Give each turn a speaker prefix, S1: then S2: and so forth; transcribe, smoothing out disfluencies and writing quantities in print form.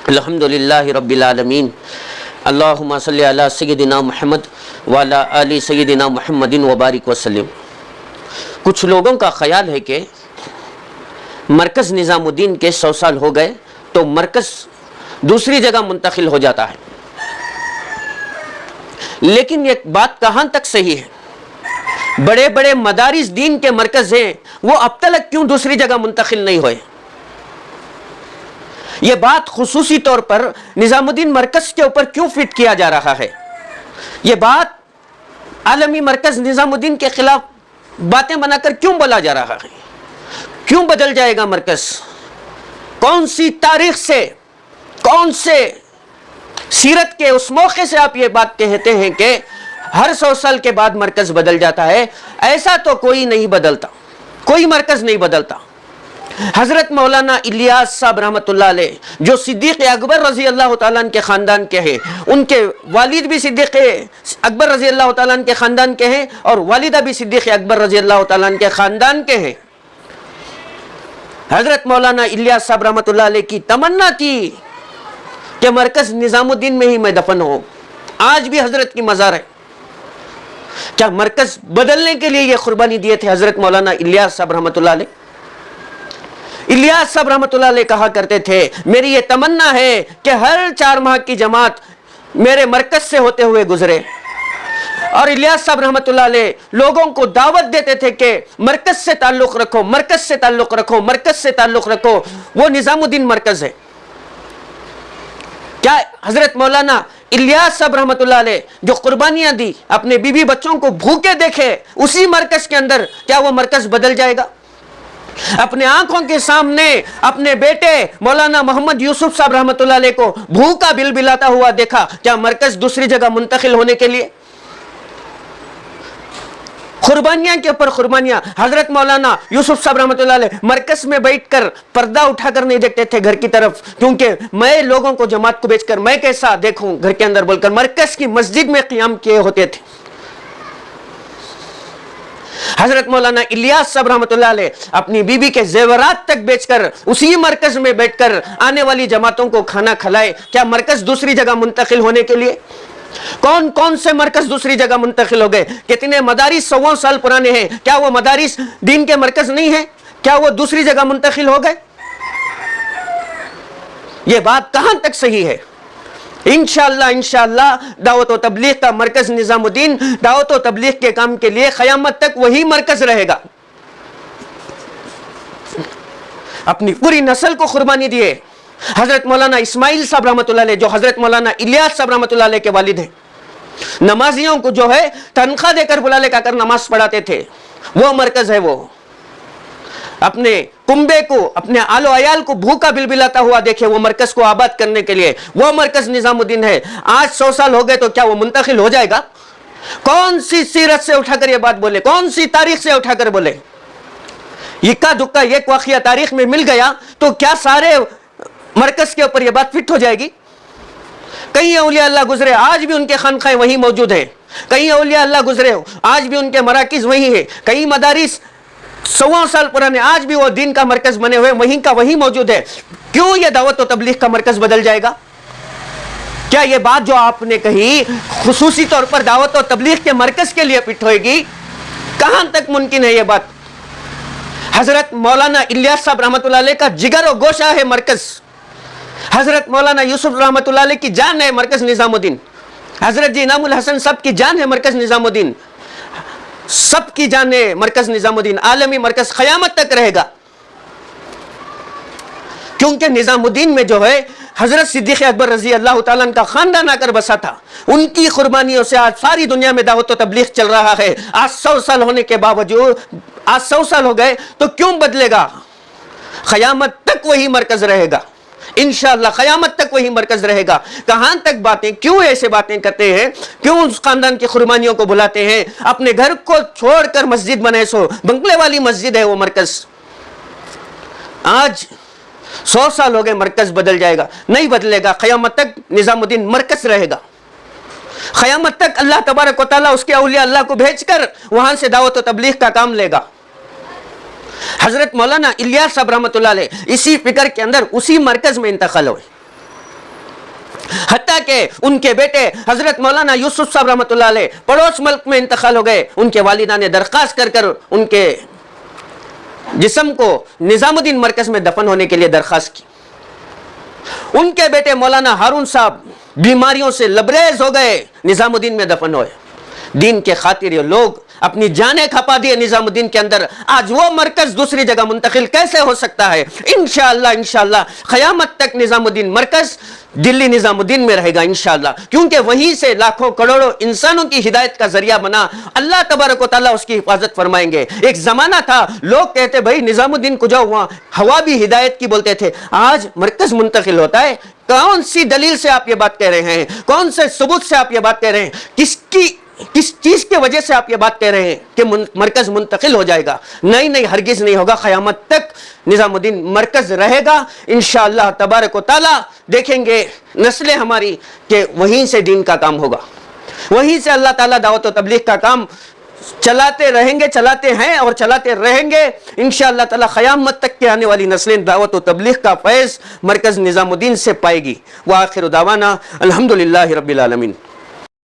S1: الحمدللہ رب العالمین اللہم صلی علی سیدنا محمد وعلی آل سیدنا محمد وبارک وسلم۔ کچھ لوگوں کا خیال ہے کہ مرکز نظام الدین کے 100 سال ہو گئے تو مرکز دوسری جگہ منتقل ہو جاتا ہے، لیکن یہ بات کہاں تک صحیح ہے؟ بڑے بڑے مدارس دین کے مرکز ہیں، وہ اب تک کیوں دوسری جگہ منتقل نہیں ہوئے؟ یہ بات خصوصی طور پر نظام الدین مرکز کے اوپر کیوں فٹ کیا جا رہا ہے؟ یہ بات عالمی مرکز نظام الدین کے خلاف باتیں بنا کر کیوں بولا جا رہا ہے؟ کیوں بدل جائے گا مرکز؟ کون سی تاریخ سے، کون سے سیرت کے اس موقع سے آپ یہ بات کہتے ہیں کہ ہر 100 سال کے بعد مرکز بدل جاتا ہے؟ ایسا تو کوئی نہیں بدلتا، کوئی مرکز نہیں بدلتا۔ حضرت مولانا الیاس صاحب رحمۃ اللہ علیہ جو صدیق اکبر رضی اللہ تعالیٰ عنہ کے خاندان کے ہیں، ان کے والد بھی صدیق اکبر رضی اللہ تعالیٰ عنہ کے خاندان کے ہیں اور والدہ بھی صدیق اکبر رضی اللہ تعالیٰ عنہ کے خاندان کے ہیں۔ حضرت مولانا الیاس صاحب رحمۃ اللہ علیہ کی تمنا کی کہ مرکز نظام الدین میں ہی میں دفن ہوں۔ آج بھی حضرت کی مزار ہے۔ کیا مرکز بدلنے کے لیے یہ قربانی دیے تھے حضرت مولانا الیاس صاحب رحمۃ اللہ علیہ؟ الیاس صاحب رحمۃ اللہ علیہ کہا کرتے تھے میری یہ تمنا ہے کہ ہر 4 ماہ کی جماعت میرے مرکز سے ہوتے ہوئے گزرے، اور الیاس صاحب رحمۃ اللہ علیہ لوگوں کو دعوت دیتے تھے کہ مرکز سے تعلق رکھو، مرکز سے تعلق رکھو، مرکز سے تعلق رکھو، وہ نظام الدین مرکز ہے۔ کیا حضرت مولانا الیاس صاحب رحمۃ اللہ علیہ جو قربانیاں دی، اپنے بیوی بچوں کو بھوکے دیکھے، اسی مرکز کے اندر کیا وہ مرکز بدل جائے گا؟ اپنے آنکھوں کے سامنے اپنے بیٹے مولانا محمد یوسف صاحب رحمۃ اللہ علیہ کو بھوکا بلبلاتا ہوا دیکھا، کیا مرکز دوسری جگہ منتقل ہونے کے لیے؟ قربانیاں کے اوپر قربانیاں۔ حضرت مولانا یوسف صاحب رحمۃ اللہ علیہ مرکز میں بیٹھ کر پردہ اٹھا کر نہیں دیکھتے تھے گھر کی طرف، کیونکہ میں لوگوں کو جماعت کو بیچ کر میں کیسا دیکھوں گھر کے اندر بول کر مرکز کی مسجد میں قیام کیے ہوتے تھے۔ حضرت مولانا الیاس صاحب رحمۃ اللہ علیہ اپنی بیوی کے زیورات تک بیچ کر اسی مرکز میں بیٹھ کر آنے والی جماعتوں کو کھانا کھلائے، کیا مرکز دوسری جگہ منتقل ہونے کے لیے؟ کون کون سے مرکز دوسری جگہ منتقل ہو گئے؟ کتنے مدارس 100 سال پرانے ہیں، کیا وہ مدارس دین کے مرکز نہیں ہیں؟ کیا وہ دوسری جگہ منتقل ہو گئے؟ یہ بات کہاں تک صحیح ہے؟ انشاءاللہ دعوت و تبلیغ کا مرکز نظام الدین دعوت و تبلیغ کے کام کے لیے قیامت تک وہی مرکز رہے گا۔ اپنی پوری نسل کو قربانی دیے حضرت مولانا اسماعیل صاحب رحمۃ اللہ علیہ جو حضرت مولانا الیاس صاحب رحمۃ اللہ علیہ کے والد ہیں، نمازیوں کو جو ہے تنخواہ دے کر بلا لے کر نماز پڑھاتے تھے، وہ مرکز ہے۔ وہ اپنے کنبے کو، اپنے آل و عیال کو بھوکا بلبلاتا ہوا دیکھے، وہ مرکز کو آباد کرنے کے لیے وہ مرکز نظام الدین ہے۔ آج 100 سال ہو گئے تو کیا وہ منتقل ہو جائے گا؟ کون سی سیرت سے اٹھا کر یہ بات بولے؟ کون سی تاریخ سے اٹھا کر بولے؟ یکا دکا ایک واقعہ تاریخ میں مل گیا تو کیا سارے مرکز کے اوپر یہ بات فٹ ہو جائے گی؟ کئی اولیاء اللہ گزرے، آج بھی ان کے خانقاہیں وہیں موجود ہیں۔ کئی اولیاء اللہ گزرے، آج بھی ان کے مراکز وہیں ہیں۔ کئی مدارس 100 سال پرانے آج بھی وہ دین کا مرکز بنے ہوئے وہیں کا وہیں موجود ہے۔ کیوں یہ دعوت و تبلیغ کا مرکز بدل جائے گا؟ کیا یہ بات جو آپ نے کہی خصوصی طور پر دعوت و تبلیغ کے مرکز کے لیے فٹ ہوئے گی؟ کہاں تک ممکن ہے یہ بات؟ حضرت مولانا الیاس صاحب رحمۃ اللہ علیہ کا جگر و گوشہ ہے مرکز۔ حضرت مولانا یوسف رحمۃ اللہ علیہ کی جان ہے مرکز نظام الدین۔ حضرت جی انعام الحسن صاحب کی جان ہے مرکز نظام الدین۔ سب کی جان ہے مرکز نظام الدین، عالمی مرکز قیامت تک رہے گا۔ کیونکہ نظام الدین میں جو ہے حضرت صدیق اکبر رضی اللہ تعالیٰ عنہ کا خاندان آ کر بسا تھا، ان کی قربانیوں سے آج ساری دنیا میں دعوت و تبلیغ چل رہا ہے۔ آج 100 سال ہونے کے باوجود، آج 100 سال ہو گئے تو کیوں بدلے گا؟ قیامت تک وہی مرکز رہے گا، انشاءاللہ قیامت تک وہی مرکز رہے گا۔ کہاں تک باتیں، کیوں ایسے باتیں کرتے ہیں؟ کیوں اس خاندان کی قربانیوں کو بلاتے ہیں؟ اپنے گھر کو چھوڑ کر مسجد بنے سو بنگلے والی مسجد ہے وہ مرکز۔ آج 100 سال ہو گئے، مرکز بدل جائے گا؟ نہیں بدلے گا، قیامت تک نظام الدین مرکز رہے گا۔ قیامت تک اللہ تبارک و تعالیٰ اس کے اولیاء اللہ کو بھیج کر وہاں سے دعوت و تبلیغ کا کام لے گا۔ حضرت مولانا الیاس صاحب رحمۃ اللہ علیہ اسی فکر کے اندر اسی مرکز میں انتقال ہوئے۔ حتیٰ کہ ان کے بیٹے حضرت مولانا یوسف صاحب رحمۃ اللہ علیہ پڑوس ملک میں انتقال ہو گئے، ان کے والدہ نے درخواست کر ان کے جسم کو نظام الدین مرکز میں دفن ہونے کے لیے درخواست کی۔ ان کے بیٹے مولانا ہارون صاحب بیماریوں سے لبریز ہو گئے، نظام الدین میں دفن ہوئے۔ دین کے خاطر یہ لوگ اپنی جانیں کھپا دیے نظام الدین کے اندر، آج وہ مرکز دوسری جگہ منتقل کیسے ہو سکتا ہے؟ انشاءاللہ قیامت تک نظام الدین مرکز دلی نظام الدین میں رہے گا انشاءاللہ، کیونکہ وہیں سے لاکھوں کروڑوں انسانوں کی ہدایت کا ذریعہ بنا، اللہ تبارک و تعالیٰ اس کی حفاظت فرمائیں گے۔ ایک زمانہ تھا لوگ کہتے بھائی نظام الدین کو جاؤ، وہاں ہوا بھی ہدایت کی بولتے تھے، آج مرکز منتقل ہوتا ہے۔ کون سی دلیل سے آپ یہ بات کہہ رہے ہیں؟ کون سے ثبوت سے آپ یہ بات کہہ رہے ہیں؟ کس چیز کی وجہ سے آپ یہ بات کہہ رہے ہیں کہ مرکز منتقل ہو جائے گا؟ نہیں، ہرگز نہیں ہوگا، قیامت تک نظام الدین مرکز رہے گا انشاءاللہ تبارک و تعالی۔ دیکھیں گے نسلیں ہماری کہ وہیں سے دین کا کام ہوگا، وہیں سے اللہ تعالیٰ دعوت و تبلیغ کا کام چلاتے رہیں گے، چلاتے ہیں اور چلاتے رہیں گے انشاءاللہ تعالی۔ قیامت تک کے آنے والی نسلیں دعوت و تبلیغ کا فیض مرکز نظام الدین سے پائے گی۔ وآخر دعوانا الحمدللہ رب العالمین۔